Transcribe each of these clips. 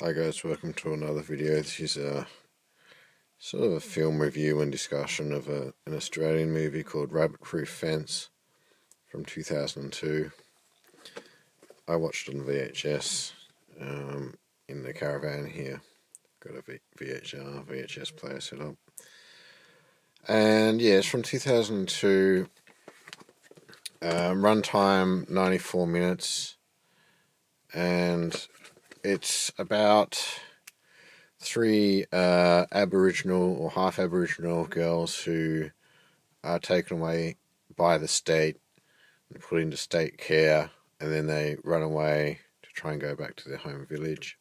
Hi guys, welcome to another video. This is a sort of a film review and discussion of an Australian movie called Rabbit Proof Fence from 2002. I watched it on VHS in the caravan here. Got a VHS player set up. And yeah, it's from 2002. Runtime 94 minutes. And it's about three Aboriginal or half Aboriginal girls who are taken away by the state and put into state care, and then they run away to try and go back to their home village.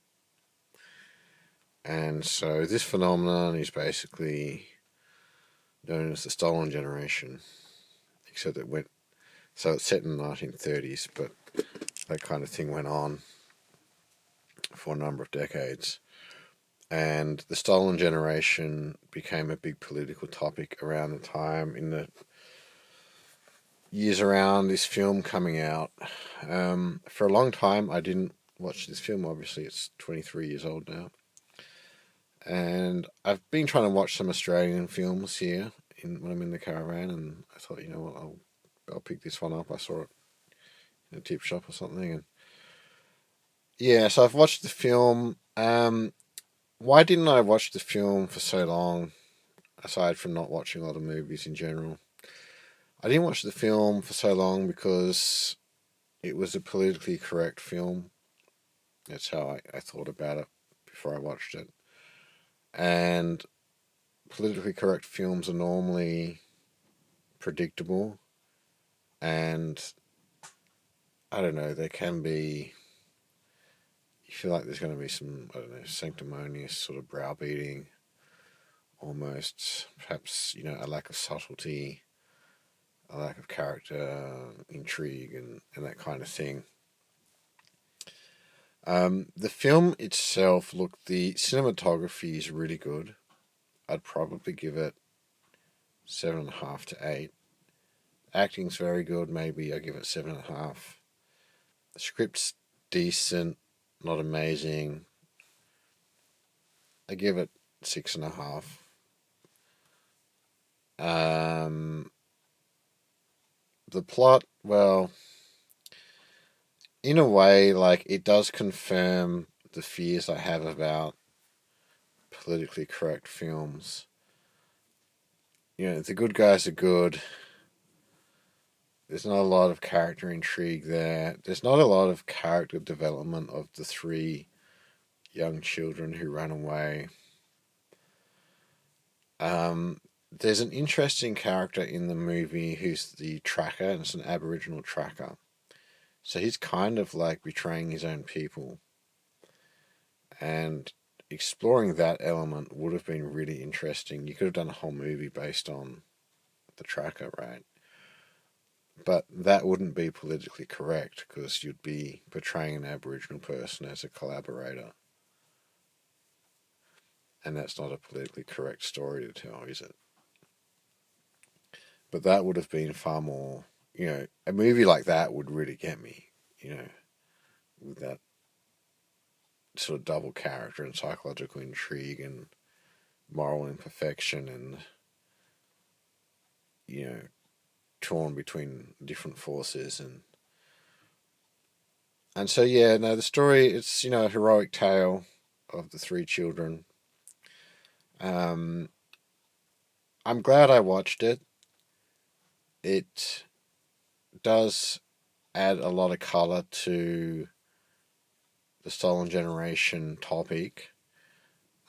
And so this phenomenon is basically known as the stolen generation, except it's set in the 1930s, but that kind of thing went on for a number of decades. And the stolen generation became a big political topic around the time in the years around this film coming out. For a long time, I didn't watch this film. Obviously, it's 23 years old now. And I've been trying to watch some Australian films here when I'm in the caravan, and I thought, you know what, I'll pick this one up. I saw it in a tip shop or something, and yeah, so I've watched the film. Why didn't I watch the film for so long, aside from not watching a lot of movies in general? I didn't watch the film for so long because it was a politically correct film. That's how I thought about it before I watched it. And politically correct films are normally predictable, and I don't know, they can be, you feel like there's going to be some, I don't know, sanctimonious sort of browbeating, almost, perhaps, a lack of subtlety, a lack of character, intrigue, and that kind of thing. The film itself, look, the cinematography is really good. I'd probably give it 7.5 to 8. Acting's very good. Maybe I give it 7.5. The script's decent, not amazing. I give it 6.5. The plot, well, in a way, like, it does confirm the fears I have about politically correct films. The good guys are good. There's not a lot of character intrigue there. There's not a lot of character development of the three young children who ran away. There's an interesting character in the movie who's the tracker, and it's an Aboriginal tracker. So he's kind of like betraying his own people. And exploring that element would have been really interesting. You could have done a whole movie based on the tracker, right? But that wouldn't be politically correct because you'd be portraying an Aboriginal person as a collaborator. And that's not a politically correct story to tell, is it? But that would have been far more, a movie like that would really get me, with that sort of double character and psychological intrigue and moral imperfection and, torn between different forces and so yeah, no, the story, it's, a heroic tale of the three children. I'm glad I watched it. It does add a lot of colour to the stolen generation topic.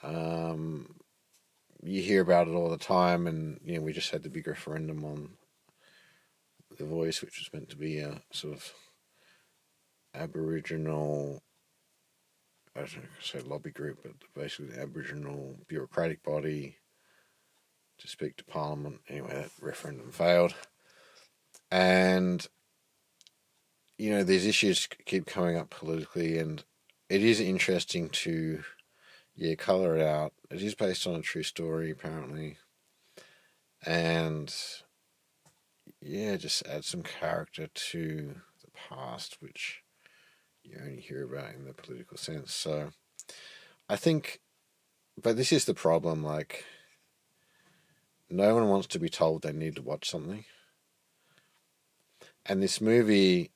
You hear about it all the time, and we just had the big referendum on The Voice, which was meant to be a sort of Aboriginal, I don't know, say lobby group, but basically the Aboriginal bureaucratic body to speak to Parliament. Anyway, that referendum failed, and these issues keep coming up politically, and it is interesting to colour it out. It is based on a true story, apparently, and just add some character to the past, which you only hear about in the political sense. So I think, but this is the problem. Like, no one wants to be told they need to watch something, and this movie.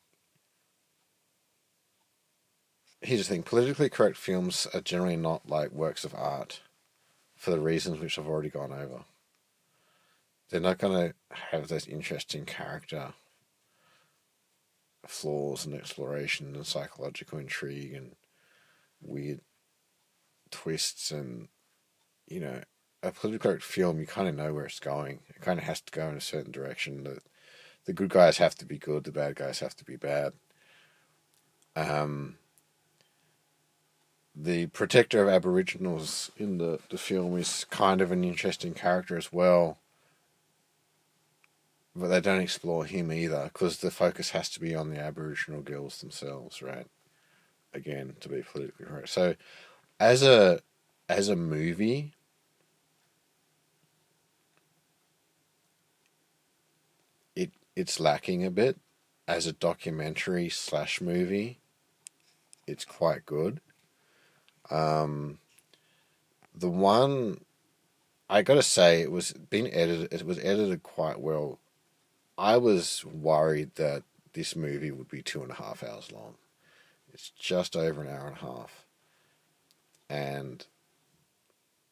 Here's the thing: politically correct films are generally not like works of art, for the reasons which I've already gone over. They're not going to have those interesting character flaws and exploration and psychological intrigue and weird twists and, you know, a politically correct film, you kind of know where it's going. It kind of has to go in a certain direction. The good guys have to be good, the bad guys have to be bad. The protector of Aboriginals in the film is kind of an interesting character as well, but they don't explore him either because the focus has to be on the Aboriginal girls themselves, right? Again, to be politically correct. So, as a movie, it's lacking a bit. As a documentary slash movie, it's quite good. The one I gotta say, it was being edited. It was edited quite well. I was worried that this movie would be 2.5 hours long. It's just over an hour and a half, and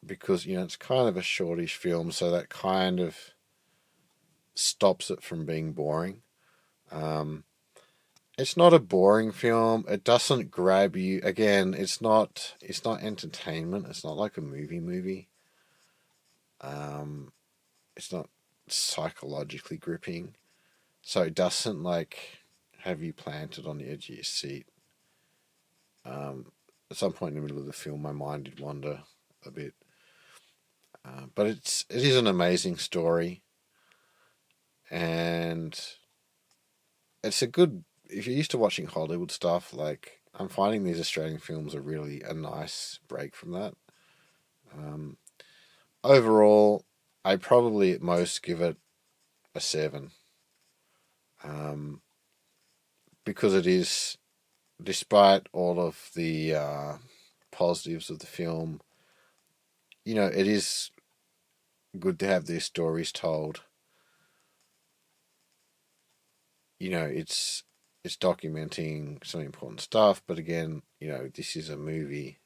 because it's kind of a shortish film, so that kind of stops it from being boring. Um, it's not a boring film. It doesn't grab you. Again, it's not entertainment. It's not like a movie. Um, it's not psychologically gripping. So it doesn't like have you planted on the edge of your seat. At some point in the middle of the film, my mind did wander a bit, but it is an amazing story, and it's a good. If you're used to watching Hollywood stuff, like I'm finding these Australian films are really a nice break from that. Um, Overall, I probably at most give it a 7, um, because it is, despite all of the positives of the film, it is good to have these stories told. It's documenting some important stuff, but again, this is a movie,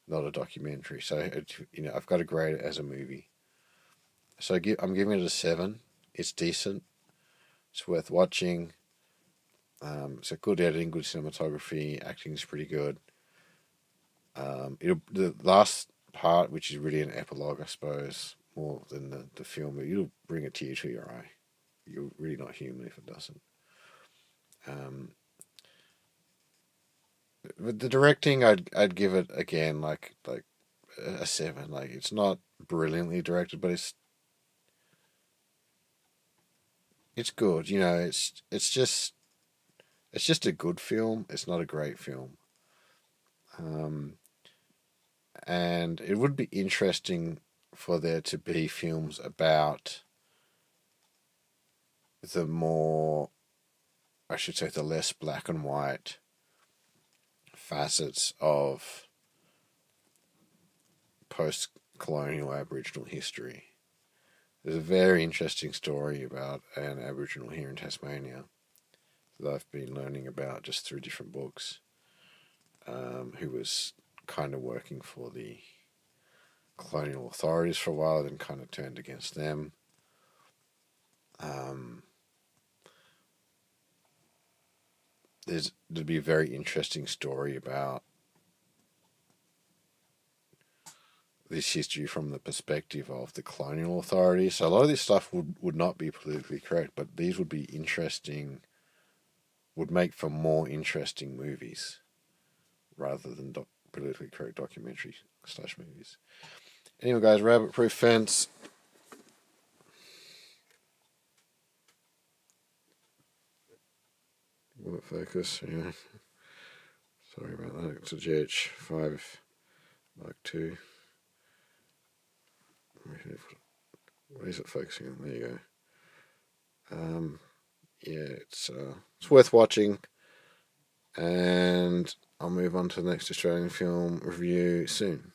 not a documentary. So I've got to grade it as a movie. So I'm giving it a 7. It's decent. It's worth watching. It's a good editing, good cinematography. Acting is pretty good. The last part, which is really an epilogue, I suppose, more than the film, it'll bring a tear to your eye. You're really not human if it doesn't. But the directing, I'd give it again like a 7. Like it's not brilliantly directed, but it's good. It's just a good film. It's not a great film. Um, and it would be interesting for there to be films about the more, I should say, the less black and white facets of post-colonial Aboriginal history. There's a very interesting story about an Aboriginal here in Tasmania that I've been learning about just through different books, who was kind of working for the colonial authorities for a while, then kind of turned against them. There'd be a very interesting story about this history from the perspective of the colonial authorities. So a lot of this stuff would not be politically correct, but these would be interesting, would make for more interesting movies rather than politically correct documentary / movies. Anyway, guys, Rabbit Proof Fence. Will it focus? Yeah. Sorry about that. It's a GH5 Mark II. Where is it focusing on? There you go. Yeah, it's worth watching, and I'll move on to the next Australian film review soon.